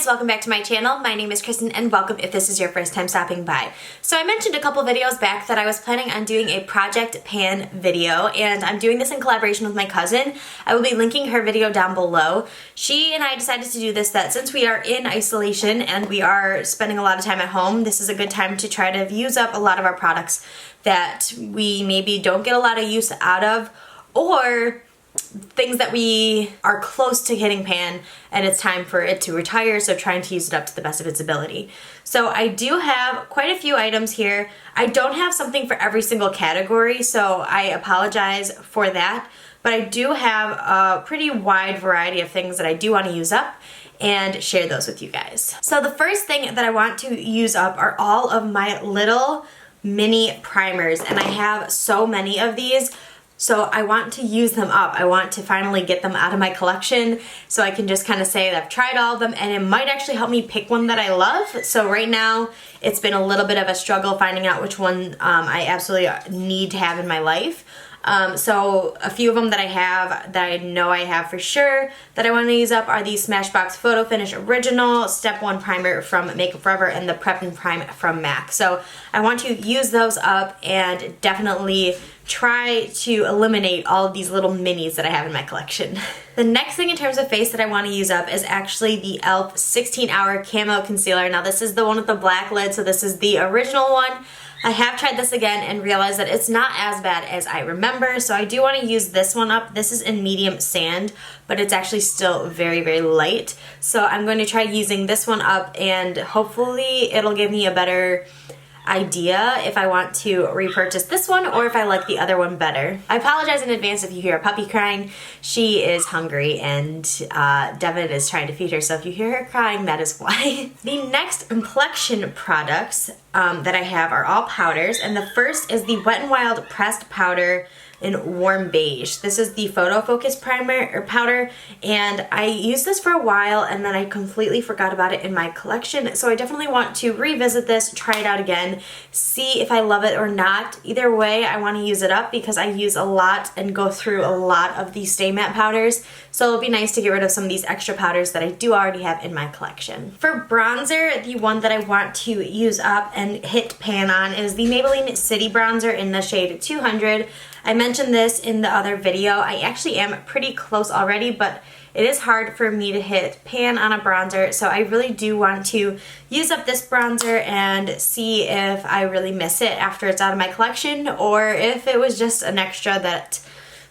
welcome back to my channel. My name is Kristen and welcome if this is your first time stopping by. So I mentioned a couple videos back that I was planning on doing a project pan video, and I'm doing this in collaboration with my cousin. I will be linking her video down below. She and I decided to do this that since we are in isolation and we are spending a lot of time at home, this is a good time to try to use up a lot of our products that we maybe don't get a lot of use out of, or things that we are close to hitting pan and it's time for it to retire, so trying to use it up to the best of its ability. So I do have quite a few items here. I don't have something for every single category, so I apologize for that, but I do have a pretty wide variety of things that I do want to use up and share those with you guys. So the first thing that I want to use up are all of my little mini primers, and I have so many of these. So I want to use them up. I want to finally get them out of my collection so I can just kind of say that I've tried all of them, and it might actually help me pick one that I love. So right now it's been a little bit of a struggle finding out which one I absolutely need to have in my life. So a few of them that I have, that I know I have for sure that I want to use up, are the Smashbox Photo Finish Original Step 1 Primer from Makeup Forever and the Prep and Prime from MAC. So I want to use those up and definitely try to eliminate all of these little minis that I have in my collection. The next thing in terms of face that I want to use up is actually the e.l.f. 16-Hour Camo Concealer. Now this is the one with the black lid, so this is the original one. I have tried this again and realized that it's not as bad as I remember, so I do want to use this one up. This is in medium sand, but it's actually still very, very light. So I'm going to try using this one up, and hopefully it'll give me a better idea if I want to repurchase this one or if I like the other one better. I apologize in advance if you hear a puppy crying. She is hungry and Devin is trying to feed her, so if you hear her crying, that is why. The next complexion products that I have are all powders, and the first is the Wet n Wild Pressed Powder in Warm Beige. This is the Photo Focus primer or powder, and I used this for a while and then I completely forgot about it in my collection, so I definitely want to revisit this, try it out again, see if I love it or not. Either way, I want to use it up because I use a lot and go through a lot of these Stay Matte powders, so it'll be nice to get rid of some of these extra powders that I do already have in my collection. For bronzer, the one that I want to use up and hit pan on is the Maybelline City Bronzer in the shade 200. I mentioned this in the other video. I actually am pretty close already, but it is hard for me to hit pan on a bronzer, so I really do want to use up this bronzer and see if I really miss it after it's out of my collection, or if it was just an extra that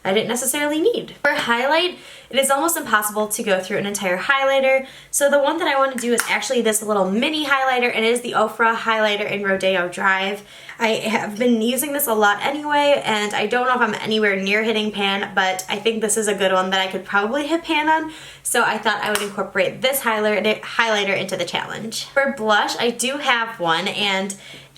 I didn't necessarily need. For highlight, it is almost impossible to go through an entire highlighter, so the one that I want to do is actually this little mini highlighter, and it is the Ofra highlighter in Rodeo Drive. I have been using this a lot anyway, and I don't know if I'm anywhere near hitting pan, but I think this is a good one that I could probably hit pan on, so I thought I would incorporate this highlighter into the challenge. For blush, I do have one, and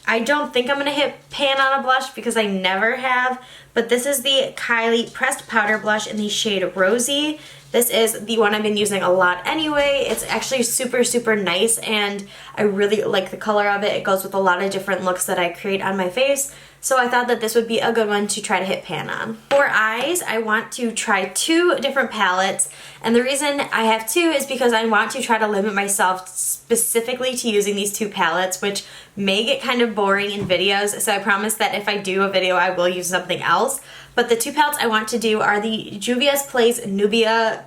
I don't think I'm going to hit pan on a blush because I never have, but this is the Kylie Pressed Powder Blush in the shade Rosy. This is the one I've been using a lot anyway. It's actually super, super nice, and I really like the color of it. It goes with a lot of different looks that I create on my face, so I thought that this would be a good one to try to hit pan on. For eyes, I want to try two different palettes, and the reason I have two is because I want to try to limit myself specifically to using these two palettes, which may get kind of boring in videos, so I promise that if I do a video, I will use something else. But the two palettes I want to do are the Juvia's Place Nubian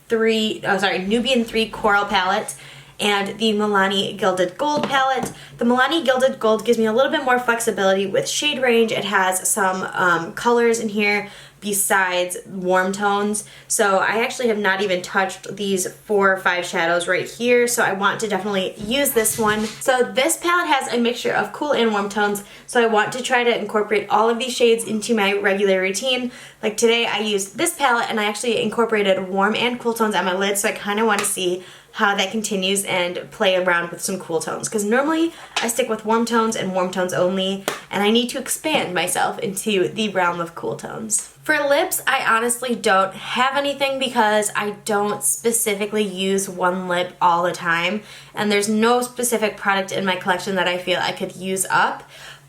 3 Coral palette and the Milani Gilded Gold palette. The Milani Gilded Gold gives me a little bit more flexibility with shade range. It has some colors in here besides warm tones, so I actually have not even touched these 4 or 5 shadows right here, so I want to definitely use this one. So this palette has a mixture of cool and warm tones, so I want to try to incorporate all of these shades into my regular routine. Like today I used this palette and I actually incorporated warm and cool tones on my lid, so I kind of want to see how that continues and play around with some cool tones, because normally I stick with warm tones and warm tones only, and I need to expand myself into the realm of cool tones. For lips, I honestly don't have anything because I don't specifically use one lip all the time, and there's no specific product in my collection that I feel I could use up.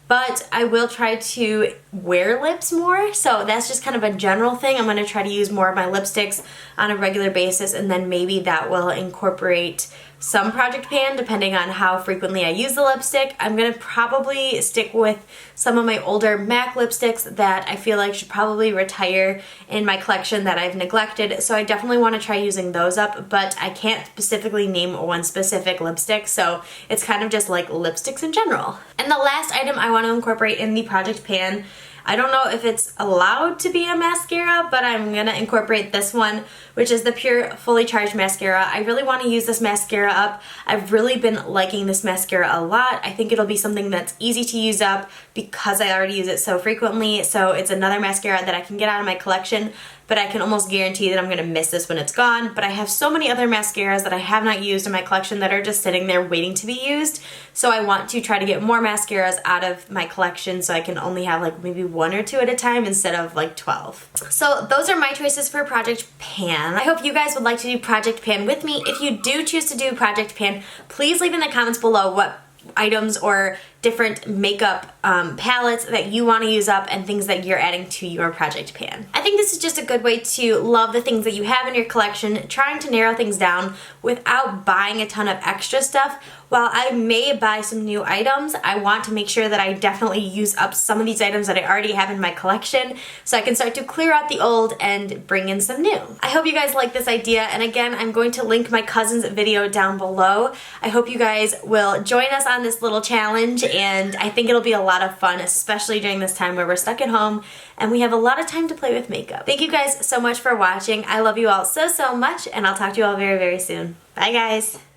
But I will try to wear lips more, so that's just kind of a general thing. I'm going to try to use more of my lipsticks on a regular basis, and then maybe that will incorporate some project pan depending on how frequently I use the lipstick. I'm gonna probably stick with some of my older MAC lipsticks that I feel like should probably retire in my collection that I've neglected, so I definitely want to try using those up, but I can't specifically name one specific lipstick, so it's kind of just like lipsticks in general. And the last item I want to incorporate in the project pan, I don't know if it's allowed to be a mascara, but I'm gonna incorporate this one, which is the Pure Fully Charged Mascara. I really want to use this mascara up. I've really been liking this mascara a lot. I think it'll be something that's easy to use up because I already use it so frequently, so it's another mascara that I can get out of my collection, but I can almost guarantee that I'm gonna miss this when it's gone. But I have so many other mascaras that I have not used in my collection that are just sitting there waiting to be used, so I want to try to get more mascaras out of my collection so I can only have like maybe 1 or 2 at a time instead of like 12. So those are my choices for Project Pan. I hope you guys would like to do Project Pan with me. If you do choose to do Project Pan, please leave in the comments below what items or different makeup palettes that you want to use up and things that you're adding to your project pan. I think this is just a good way to love the things that you have in your collection, trying to narrow things down without buying a ton of extra stuff. While I may buy some new items, I want to make sure that I definitely use up some of these items that I already have in my collection so I can start to clear out the old and bring in some new. I hope you guys like this idea, and again, I'm going to link my cousin's video down below. I hope you guys will join us on this little challenge, and I think it'll be a lot of fun, especially during this time where we're stuck at home and we have a lot of time to play with makeup. Thank you guys so much for watching. I love you all so much, and I'll talk to you all very, very soon. Bye guys!